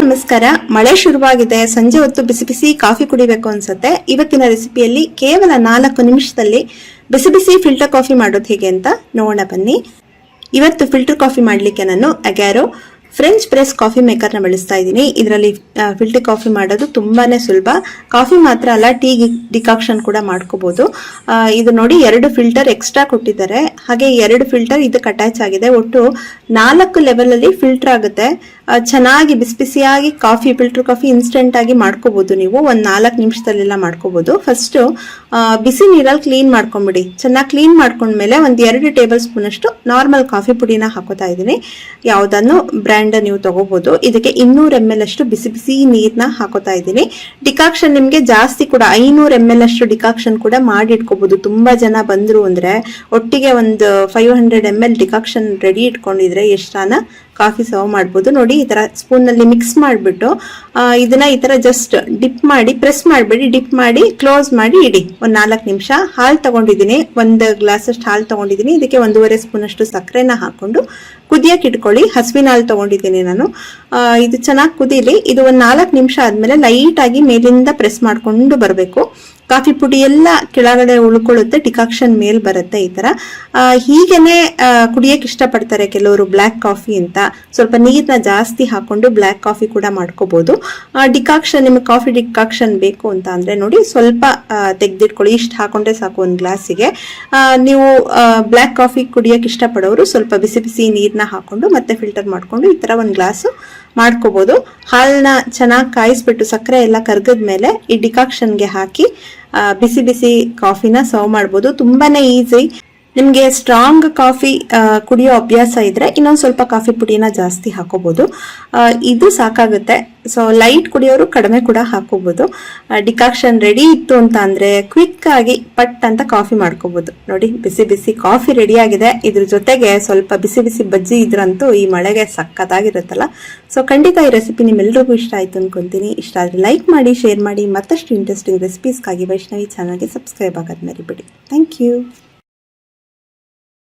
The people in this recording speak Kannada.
ನಮಸ್ಕಾರ. ಮಳೆ ಶುರುವಾಗಿದೆ. ಸಂಜೆ ಹೊತ್ತು ಬಿಸಿ ಬಿಸಿ ಕಾಫಿ ಕುಡಿಬೇಕು ಅನ್ಸುತ್ತೆ. ಇವತ್ತಿನ ರೆಸಿಪಿಯಲ್ಲಿ ಕೇವಲ 4 ನಿಮಿಷದಲ್ಲಿ ಬಿಸಿ ಬಿಸಿ ಫಿಲ್ಟರ್ ಕಾಫಿ ಮಾಡೋದು ಹೇಗೆ ಅಂತ ನೋಡೋಣ ಬನ್ನಿ. ಇವತ್ತು ಫಿಲ್ಟರ್ ಕಾಫಿ ಮಾಡಲಿಕ್ಕೆ ನಾನು ಅಗ್ಯಾರೋ ಫ್ರೆಂಚ್ ಪ್ರೆಸ್ ಕಾಫಿ ಮೇಕರ್ನ ಬಳಸ್ತಾ ಇದ್ದೀನಿ. ಇದರಲ್ಲಿ ಫಿಲ್ಟರ್ ಕಾಫಿ ಮಾಡೋದು ತುಂಬಾನೇ ಸುಲಭ. ಕಾಫಿ ಮಾತ್ರ ಅಲ್ಲ, ಟೀ ಡಿಕಾಕ್ಷನ್ ಕೂಡ ಮಾಡ್ಕೋಬಹುದು. ಇದು ನೋಡಿ 2 ಫಿಲ್ಟರ್ ಎಕ್ಸ್ಟ್ರಾ ಕೊಟ್ಟಿದ್ದಾರೆ. ಹಾಗೆ 2 ಫಿಲ್ಟರ್ ಇದಕ್ಕೆ ಅಟ್ಯಾಚ್ ಆಗಿದೆ. ಒಟ್ಟು 4 ಲೆವೆಲ್ ಅಲ್ಲಿ ಫಿಲ್ಟರ್ ಆಗುತ್ತೆ. ಚೆನ್ನಾಗಿ ಬಿಸಿ ಬಿಸಿಯಾಗಿ ಕಾಫಿ, ಫಿಲ್ಟರ್ ಕಾಫಿ ಇನ್ಸ್ಟೆಂಟ್ ಆಗಿ ಮಾಡ್ಕೋಬಹುದು. ನೀವು ಒಂದ್ 4 ನಿಮಿಷದಲ್ಲೆಲ್ಲ ಮಾಡ್ಕೋಬಹುದು. ಫಸ್ಟ್ ಬಿಸಿ ನೀರಲ್ಲಿ ಕ್ಲೀನ್ ಮಾಡ್ಕೊಂಡ್ಬಿಡಿ. ಚೆನ್ನಾಗಿ ಕ್ಲೀನ್ ಮಾಡ್ಕೊಂಡ್ಮೇಲೆ ಒಂದ್ 2 ಟೇಬಲ್ ಸ್ಪೂನ್ ಅಷ್ಟು ನಾರ್ಮಲ್ ಕಾಫಿ ಪುಡಿನ ಹಾಕೋತಾ ಇದ್ದೀನಿ. ಯಾವ್ದನ್ನು ಬ್ರ್ಯಾಂಡ್ ನೀವು ತಗೋಬಹುದು. ಇದಕ್ಕೆ 200 ml ಅಷ್ಟು ಬಿಸಿ ಬಿಸಿ ನೀರ್ನ ಹಾಕೋತಾ ಇದ್ದೀನಿ. ಡಿಕಾಕ್ಷನ್ ನಿಮ್ಗೆ ಜಾಸ್ತಿ ಕೂಡ 500 ml ಅಷ್ಟು ಡಿಕಾಕ್ಷನ್ ಕೂಡ ಮಾಡಿ ಇಟ್ಕೋಬಹುದು. ತುಂಬಾ ಜನ ಬಂದ್ರು ಅಂದ್ರೆ ಒಟ್ಟಿಗೆ ಒಂದು 500 ml ಡಿಕಾಕ್ಷನ್ ರೆಡಿ ಇಟ್ಕೊಂಡಿದ್ರೆ ಎಷ್ಟಾನ ಕಾಫಿ ಸರ್ವ್ ಮಾಡ್ಬೋದು. ನೋಡಿ, ಈ ತರ ಸ್ಪೂನ್ ನಲ್ಲಿ ಮಿಕ್ಸ್ ಮಾಡ್ಬಿಟ್ಟು ಇದನ್ನ ಈ ತರ ಜಸ್ಟ್ ಡಿಪ್ ಮಾಡಿ, ಪ್ರೆಸ್ ಮಾಡಬೇಡಿ, ಡಿಪ್ ಮಾಡಿ ಕ್ಲೋಸ್ ಮಾಡಿ ಇಡಿ. ಒಂದ್ 4 ನಿಮಿಷ. ಹಾಲು ತಗೊಂಡಿದ್ದೀನಿ, 1 ಗ್ಲಾಸ್ ಅಷ್ಟು ಹಾಲು ತಗೊಂಡಿದ್ದೀನಿ. ಇದಕ್ಕೆ 1.5 ಸ್ಪೂನ್ ಅಷ್ಟು ಸಕ್ಕರೆನ ಹಾಕೊಂಡು ಕುದಿಯಕ್ಕೆ ಇಟ್ಕೊಳ್ಳಿ. ಹಸುವಿನ ಹಾಲು ತಗೊಂಡಿದ್ದೀನಿ ನಾನು. ಇದು ಚೆನ್ನಾಗಿ ಕುದೀಲಿ. ಇದು ಒಂದ್ 4 ನಿಮಿಷ ಆದ್ಮೇಲೆ ಲೈಟ್ ಆಗಿ ಮೇಲಿಂದ ಪ್ರೆಸ್ ಮಾಡ್ಕೊಂಡು ಬರಬೇಕು. ಕಾಫಿ ಪುಡಿ ಎಲ್ಲ ಕೆಳಗಡೆ ಉಳ್ಕೊಳ್ಳುತ್ತೆ, ಡಿಕಾಕ್ಷನ್ ಮೇಲ್ ಬರುತ್ತೆ. ಈ ತರ ಹೀಗೇನೆ ಕುಡಿಯಕ್ಕೆ ಇಷ್ಟಪಡ್ತಾರೆ ಕೆಲವರು, ಬ್ಲ್ಯಾಕ್ ಕಾಫಿ ಅಂತ. ಸ್ವಲ್ಪ ನೀರ್ನ ಜಾಸ್ತಿ ಹಾಕೊಂಡು ಬ್ಲ್ಯಾಕ್ ಕಾಫಿ ಕೂಡ ಮಾಡ್ಕೋಬಹುದು. ಡಿಕಾಕ್ಷನ್, ನಿಮ್ಗೆ ಕಾಫಿ ಡಿಕಾಕ್ಷನ್ ಬೇಕು ಅಂತ ಅಂದ್ರೆ ನೋಡಿ ಸ್ವಲ್ಪ ತೆಗ್ದಿಟ್ಕೊಳ್ಳಿ. ಇಷ್ಟು ಹಾಕೊಂಡ್ರೆ ಸಾಕು ಒಂದು ಗ್ಲಾಸಿಗೆ. ನೀವು ಬ್ಲ್ಯಾಕ್ ಕಾಫಿ ಕುಡಿಯಕ್ಕೆ ಇಷ್ಟಪಡೋರು ಸ್ವಲ್ಪ ಬಿಸಿ ಬಿಸಿ ನೀರ್ನ ಹಾಕೊಂಡು ಮತ್ತೆ ಫಿಲ್ಟರ್ ಮಾಡ್ಕೊಂಡು ಈ ತರ ಒಂದು ಗ್ಲಾಸ್ ಮಾಡ್ಕೋಬಹುದು. ಹಾಲನ್ನ ಚೆನ್ನಾಗಿ ಕಾಯಿಸ್ಬಿಟ್ಟು ಸಕ್ಕರೆ ಎಲ್ಲ ಕರ್ಗದ್ಮೇಲೆ ಈ ಡಿಕಾಕ್ಷನ್ಗೆ ಹಾಕಿ ಬಿಸಿ ಬಿಸಿ ಕಾಫಿನ ಸರ್ವ್ ಮಾಡ್ಬೋದು. ತುಂಬಾನೇ ಈಸಿ. ನಿಮ್ಗೆ ಸ್ಟ್ರಾಂಗ್ ಕಾಫಿ ಕುಡಿಯೋ ಅಭ್ಯಾಸ ಇದ್ರೆ ಇನ್ನೊಂದ್ ಸ್ವಲ್ಪ ಕಾಫಿ ಪುಡಿನ ಜಾಸ್ತಿ ಹಾಕೋಬಹುದು. ಇದು ಸಾಕಾಗುತ್ತೆ. ಸೊ ಲೈಟ್ ಕುಡಿಯೋರು ಕಡಿಮೆ ಕೂಡ ಹಾಕೋಬಹುದು. ಡಿಕಾಕ್ಷನ್ ರೆಡಿ ಇತ್ತು ಅಂತ ಅಂದ್ರೆ ಕ್ವಿಕ್ ಆಗಿ ಪಟ್ ಅಂತ ಕಾಫಿ ಮಾಡ್ಕೋಬಹುದು. ನೋಡಿ, ಬಿಸಿ ಬಿಸಿ ಕಾಫಿ ರೆಡಿ ಆಗಿದೆ. ಇದ್ರ ಜೊತೆಗೆ ಸ್ವಲ್ಪ ಬಿಸಿ ಬಿಸಿ ಬಜ್ಜಿ ಇದ್ರಂತೂ ಈ ಮಳೆಗೆ ಸಕ್ಕತ್ತಾಗಿರುತ್ತಲ್ಲ. ಸೊ ಖಂಡಿತ ಈ ರೆಸಿಪಿ ನಿಮ್ಮೆಲ್ಲರಿಗೂ ಇಷ್ಟ ಆಯ್ತು ಅನ್ಕೊಂತೀನಿ. ಇಷ್ಟ ಆದ್ರೆ ಲೈಕ್ ಮಾಡಿ, ಶೇರ್ ಮಾಡಿ. ಮತ್ತಷ್ಟು ಇಂಟ್ರೆಸ್ಟಿಂಗ್ ರೆಸಿಪೀಸ್ಗಾಗಿ ವೈಷ್ಣವಿ ಚಾನಲ್ಗೆ ಸಬ್ಸ್ಕ್ರೈಬ್ ಆಗೋದು ಮರಿಬೇಡಿ. Thank you.